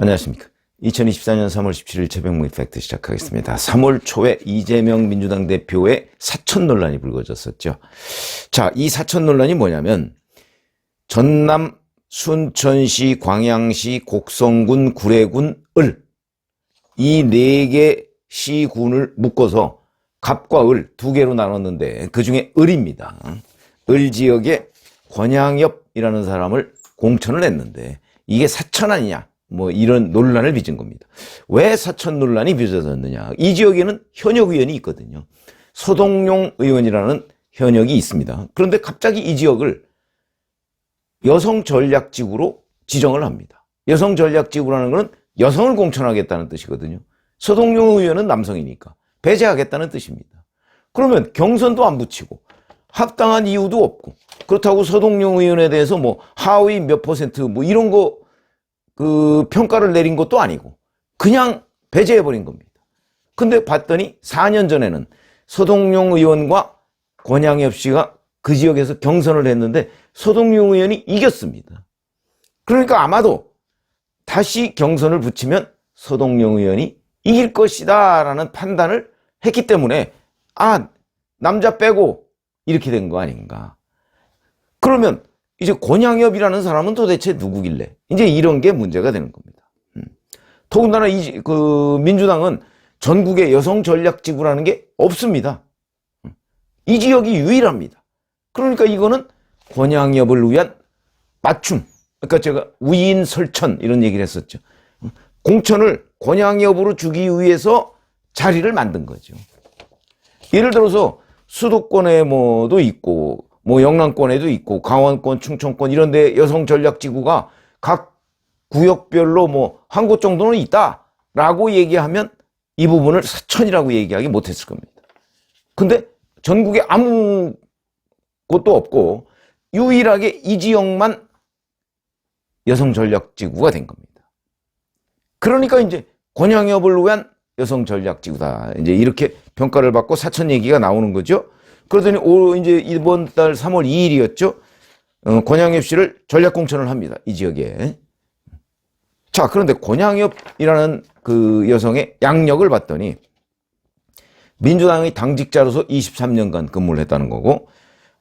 안녕하십니까. 2024년 3월 17일 최병무의 팩트 시작하겠습니다. 3월 초에 이재명 민주당 대표의 사천 논란이 불거졌었죠. 자, 이 사천 논란이 뭐냐면 전남, 순천시, 광양시, 곡성군, 구례군, 을 이 4개 시군을 묶어서 갑과 을 2개로 나눴는데 그중에 을입니다. 을 지역에 권양엽이라는 사람을 공천을 했는데 이게 사천 아니냐, 뭐 이런 논란을 빚은 겁니다. 왜 사천 논란이 빚어졌느냐. 이 지역에는 현역 의원이 있거든요. 서동용 의원이라는 현역이 있습니다. 그런데 갑자기 이 지역을 여성 전략지구로 지정을 합니다. 여성 전략지구라는 것은 여성을 공천하겠다는 뜻이거든요. 서동용 의원은 남성이니까 배제하겠다는 뜻입니다. 그러면 경선도 안 붙이고 합당한 이유도 없고 그렇다고 서동용 의원에 대해서 뭐 하위 몇 퍼센트 뭐 이런 거 평가를 내린 것도 아니고 그냥 배제해버린 겁니다. 근데 봤더니 4년 전에는 서동용 의원과 권양엽 씨가 그 지역에서 경선을 했는데 서동용 의원이 이겼습니다. 그러니까 아마도 다시 경선을 붙이면 서동용 의원이 이길 것이다 라는 판단을 했기 때문에 남자 빼고 이렇게 된 거 아닌가. 그러면 이제 권양엽이라는 사람은 도대체 누구길래 이제 이런 게 문제가 되는 겁니다. 더군다나 민주당은 전국에 여성 전략지구라는 게 없습니다. 이 지역이 유일합니다. 그러니까 이거는 권양엽을 위한 맞춤. 그러니까 제가 우인 설천 이런 얘기를 했었죠. 공천을 권양엽으로 주기 위해서 자리를 만든 거죠. 예를 들어서 수도권에 뭐도 있고 뭐 영남권에도 있고 강원권, 충청권 이런 데 여성 전략지구가 각 구역별로 뭐 한 곳 정도는 있다라고 얘기하면 이 부분을 사천이라고 얘기하기 못했을 겁니다. 근데 전국에 아무 곳도 없고 유일하게 이 지역만 여성 전략지구가 된 겁니다. 그러니까 이제 권양엽을 위한 여성 전략지구다. 이제 이렇게 평가를 받고 사천 얘기가 나오는 거죠. 그러더니 이제 이번 달 3월 2일이었죠. 권양엽 씨를 전략 공천을 합니다. 이 지역에. 자, 그런데 권양엽이라는 그 여성의 양력을 봤더니 민주당의 당직자로서 23년간 근무를 했다는 거고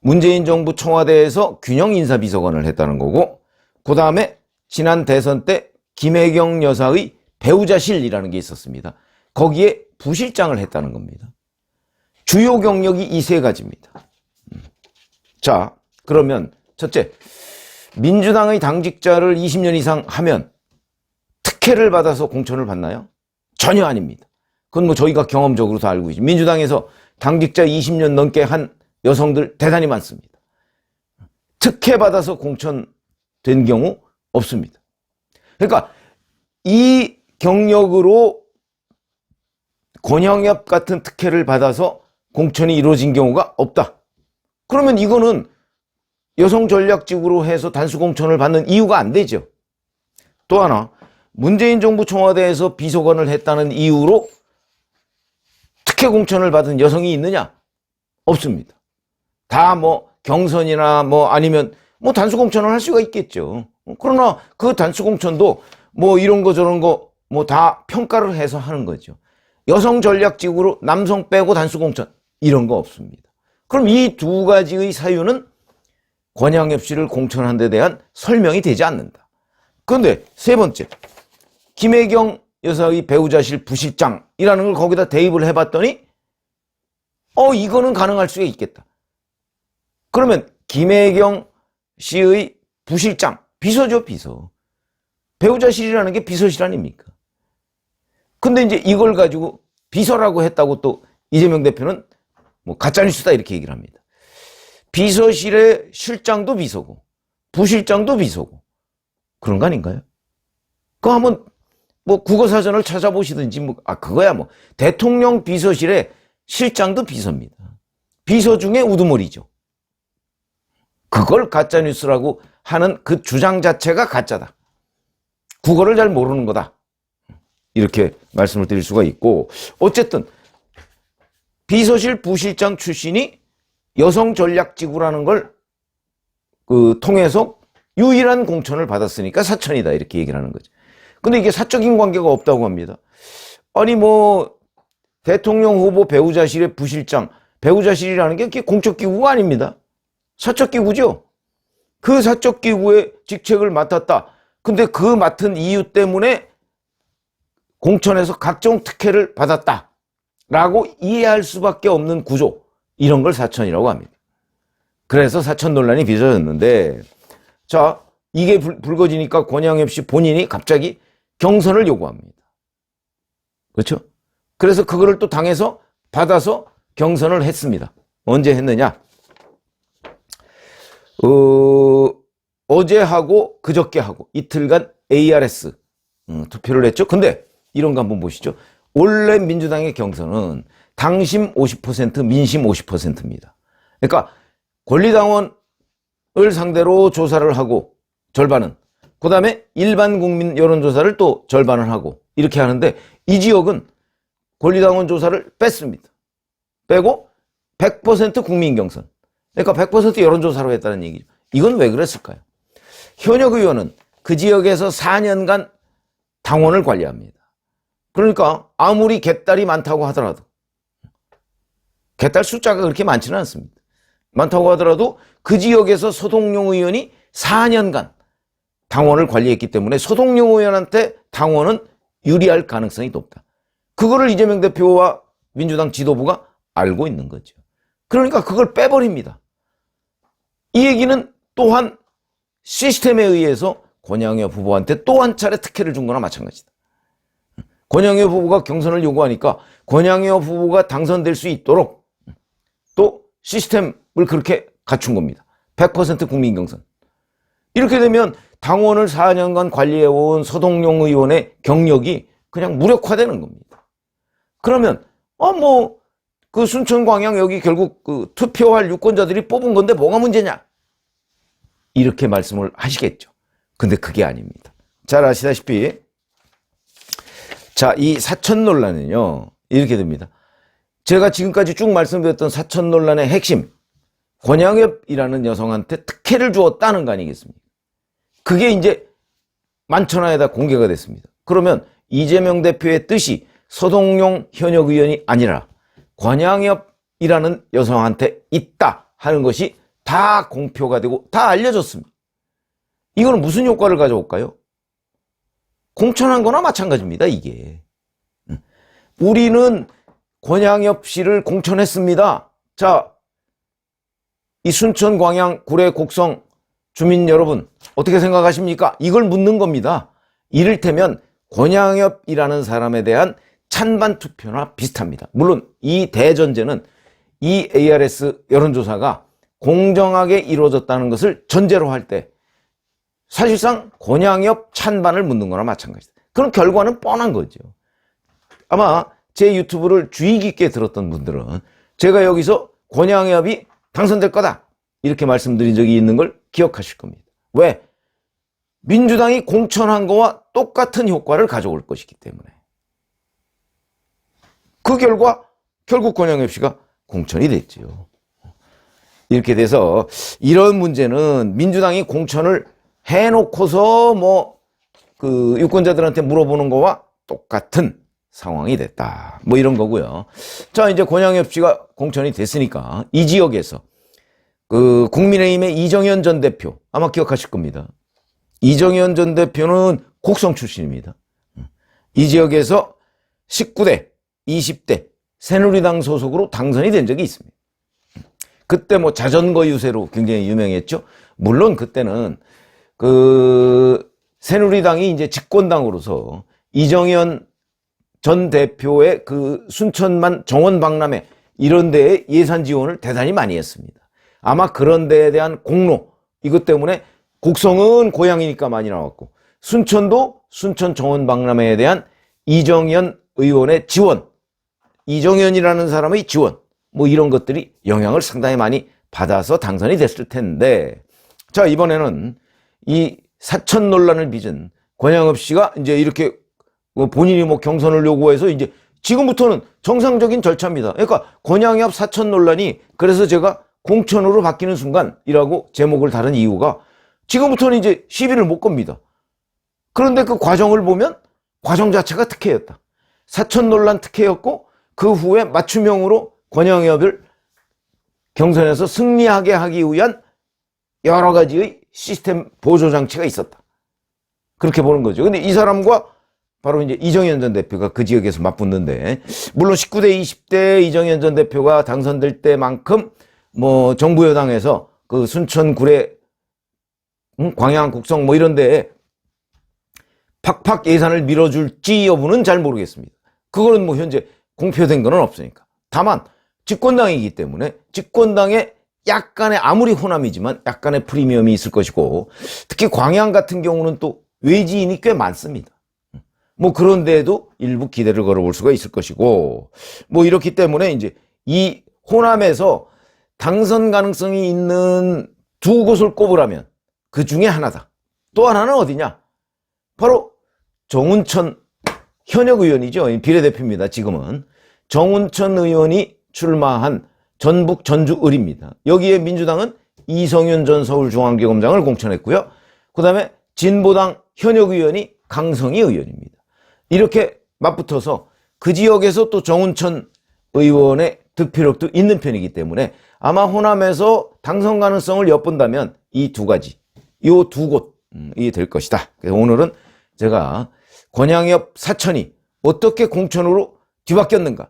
문재인 정부 청와대에서 균형 인사비서관을 했다는 거고 그 다음에 지난 대선 때 김혜경 여사의 배우자실이라는 게 있었습니다. 거기에 부실장을 했다는 겁니다. 주요 경력이 이 3가지입니다. 자, 그러면 첫째, 민주당의 당직자를 20년 이상 하면 특혜를 받아서 공천을 받나요? 전혀 아닙니다. 그건 뭐 저희가 경험적으로 다 알고 있죠. 민주당에서 당직자 20년 넘게 한 여성들 대단히 많습니다. 특혜 받아서 공천된 경우 없습니다. 그러니까 이 경력으로 권양엽 같은 특혜를 받아서 공천이 이루어진 경우가 없다. 그러면 이거는 여성 전략직으로 해서 단수 공천을 받는 이유가 안 되죠. 또 하나, 문재인 정부 청와대에서 비서관을 했다는 이유로 특혜 공천을 받은 여성이 있느냐? 없습니다. 다 뭐 경선이나 뭐 아니면 뭐 단수 공천을 할 수가 있겠죠. 그러나 그 단수 공천도 뭐 이런 거 저런 거 뭐 다 평가를 해서 하는 거죠. 여성 전략직으로 남성 빼고 단수 공천 이런 거 없습니다. 그럼 이 2가지의 사유는 권양엽 씨를 공천한 데 대한 설명이 되지 않는다. 그런데 3번째, 김혜경 여사의 배우자실 부실장이라는 걸 거기다 대입을 해봤더니 이거는 가능할 수가 있겠다. 그러면 김혜경 씨의 부실장, 비서죠, 비서. 배우자실이라는 게 비서실 아닙니까? 근데 이제 이걸 가지고 비서라고 했다고 또 이재명 대표는 뭐 가짜뉴스다 이렇게 얘기를 합니다. 비서실의 실장도 비서고 부실장도 비서고 그런 거 아닌가요? 그거 한번 뭐 국어사전을 찾아보시든지 그거야 뭐 대통령 비서실의 실장도 비서입니다. 비서 중에 우두머리죠. 그걸 가짜뉴스라고 하는 그 주장 자체가 가짜다. 국어를 잘 모르는 거다. 이렇게 말씀을 드릴 수가 있고 어쨌든 비서실 부실장 출신이 여성 전략지구라는 걸 통해서 유일한 공천을 받았으니까 사천이다 이렇게 얘기를 하는 거죠. 근데 이게 사적인 관계가 없다고 합니다. 아니 뭐 대통령 후보 배우자실의 부실장, 배우자실이라는 게 그게 공적 기구가 아닙니다. 사적 기구죠. 그 사적 기구의 직책을 맡았다. 근데 그 맡은 이유 때문에 공천에서 각종 특혜를 받았다라고 이해할 수밖에 없는 구조, 이런 걸 사천이라고 합니다. 그래서 사천 논란이 빚어졌는데, 자, 이게 불거지니까 권양엽 씨 본인이 갑자기 경선을 요구합니다. 그렇죠? 그래서 그거를 또 당에서 받아서 경선을 했습니다. 언제 했느냐? 어제 하고 그저께 하고 이틀간 ARS 투표를 했죠. 근데 이런 거 한번 보시죠. 원래 민주당의 경선은 당심 50%, 민심 50%입니다. 그러니까 권리당원을 상대로 조사를 하고 절반은, 그 다음에 일반 국민 여론조사를 또 절반을 하고 이렇게 하는데, 이 지역은 권리당원 조사를 뺐습니다. 빼고 100% 국민 경선. 그러니까 100% 여론조사로 했다는 얘기죠. 이건 왜 그랬을까요? 현역 의원은 그 지역에서 4년간 당원을 관리합니다. 그러니까 아무리 개딸이 많다고 하더라도, 개딸 숫자가 그렇게 많지는 않습니다. 많다고 하더라도 그 지역에서 서동룡 의원이 4년간 당원을 관리했기 때문에 서동룡 의원한테 당원은 유리할 가능성이 높다. 그거를 이재명 대표와 민주당 지도부가 알고 있는 거죠. 그러니까 그걸 빼버립니다. 이 얘기는 또한 시스템에 의해서 권양엽 후보한테 또 한 차례 특혜를 준 거나 마찬가지다. 권양엽 후보가 경선을 요구하니까 권양엽 후보가 당선될 수 있도록 또 시스템을 그렇게 갖춘 겁니다. 100% 국민 경선. 이렇게 되면 당원을 4년간 관리해온 서동룡 의원의 경력이 그냥 무력화되는 겁니다. 그러면 그 순천 광양 여기 결국 그 투표할 유권자들이 뽑은 건데 뭐가 문제냐? 이렇게 말씀을 하시겠죠. 근데 그게 아닙니다. 잘 아시다시피, 자, 이 사천 논란은요, 이렇게 됩니다. 제가 지금까지 쭉 말씀드렸던 사천 논란의 핵심, 권양엽이라는 여성한테 특혜를 주었다는 거 아니겠습니까? 그게 이제 만천하에다 공개가 됐습니다. 그러면 이재명 대표의 뜻이 서동룡 현역 의원이 아니라 권양엽이라는 여성한테 있다 하는 것이 다 공표가 되고 다 알려졌습니다. 이거는 무슨 효과를 가져올까요? 공천한 거나 마찬가지입니다, 이게. 우리는 권양엽 씨를 공천했습니다. 자, 이 순천, 광양, 구례, 곡성 주민 여러분 어떻게 생각하십니까? 이걸 묻는 겁니다. 이를테면 권양엽이라는 사람에 대한 찬반 투표나 비슷합니다. 물론 이 대전제는 이 ARS 여론조사가 공정하게 이루어졌다는 것을 전제로 할 때 사실상 권양엽 찬반을 묻는 거나 마찬가지다. 그럼 결과는 뻔한 거죠. 아마 제 유튜브를 주의 깊게 들었던 분들은 제가 여기서 권양엽이 당선될 거다 이렇게 말씀드린 적이 있는 걸 기억하실 겁니다. 왜? 민주당이 공천한 거와 똑같은 효과를 가져올 것이기 때문에. 그 결과 결국 권양엽 씨가 공천이 됐죠. 이렇게 돼서 이런 문제는 민주당이 공천을 해놓고서 그 유권자들한테 물어보는 거와 똑같은 상황이 됐다. 이런 거고요. 자, 이제 권양엽 씨가 공천이 됐으니까 이 지역에서 그 국민의힘의 이정현 전 대표 아마 기억하실 겁니다. 이정현 전 대표는 곡성 출신입니다. 이 지역에서 19대, 20대 새누리당 소속으로 당선이 된 적이 있습니다. 그때 자전거 유세로 굉장히 유명했죠. 물론 그때는 그 새누리당이 이제 집권당으로서 이정현 전 대표의 그 순천만 정원 박람회 이런 데에 예산 지원을 대단히 많이 했습니다. 아마 그런 데에 대한 공로, 이것 때문에 곡성은 고향이니까 많이 나왔고 순천도 순천 정원 박람회에 대한 이정현 의원의 지원, 이정현이라는 사람의 지원, 이런 것들이 영향을 상당히 많이 받아서 당선이 됐을 텐데, 자, 이번에는 이 사천 논란을 빚은 권양엽 씨가 이제 이렇게 본인이 경선을 요구해서 이제 지금부터는 정상적인 절차입니다. 그러니까 권양엽 사천 논란이 그래서 제가 공천으로 바뀌는 순간이라고 제목을 다른 이유가 지금부터는 이제 시비를 못 겁니다. 그런데 그 과정을 보면 과정 자체가 특혜였다. 사천 논란 특혜였고 그 후에 맞춤형으로 권영엽을 경선에서 승리하게 하기 위한 여러 가지의 시스템 보조 장치가 있었다. 그렇게 보는 거죠. 근데 이 사람과 바로 이제 이정현 전 대표가 그 지역에서 맞붙는데, 물론 19대 20대 이정현 전 대표가 당선될 때만큼 뭐 정부 여당에서 그 순천 구례 광양 곡성 뭐 이런 데에 팍팍 예산을 밀어줄지 여부는 잘 모르겠습니다. 그거는 뭐 현재 공표된 건 없으니까. 다만 집권당이기 때문에 집권당에 약간의, 아무리 호남이지만 약간의 프리미엄이 있을 것이고, 특히 광양 같은 경우는 또 외지인이 꽤 많습니다. 뭐 그런데도 일부 기대를 걸어볼 수가 있을 것이고, 뭐 이렇기 때문에 이제 이 호남에서 당선 가능성이 있는 두 곳을 꼽으라면 그 중에 하나다. 또 하나는 어디냐? 바로 정운천 현역 의원이죠. 비례대표입니다. 지금은 정운천 의원이 출마한 전북 전주을입니다. 여기에 민주당은 이성윤 전 서울중앙지검장을 공천했고요. 그 다음에 진보당 현역 의원이 강성희 의원입니다. 이렇게 맞붙어서 그 지역에서 또 정운천 의원의 득표력도 있는 편이기 때문에 아마 호남에서 당선 가능성을 엿본다면 이 두 가지, 이 두 곳이 될 것이다. 그래서 오늘은 제가 권양엽 사천이 어떻게 공천으로 뒤바뀌었는가,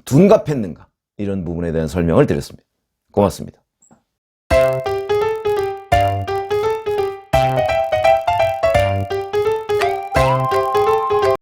둔갑했는가, 이런 부분에 대한 설명을 드렸습니다. 고맙습니다.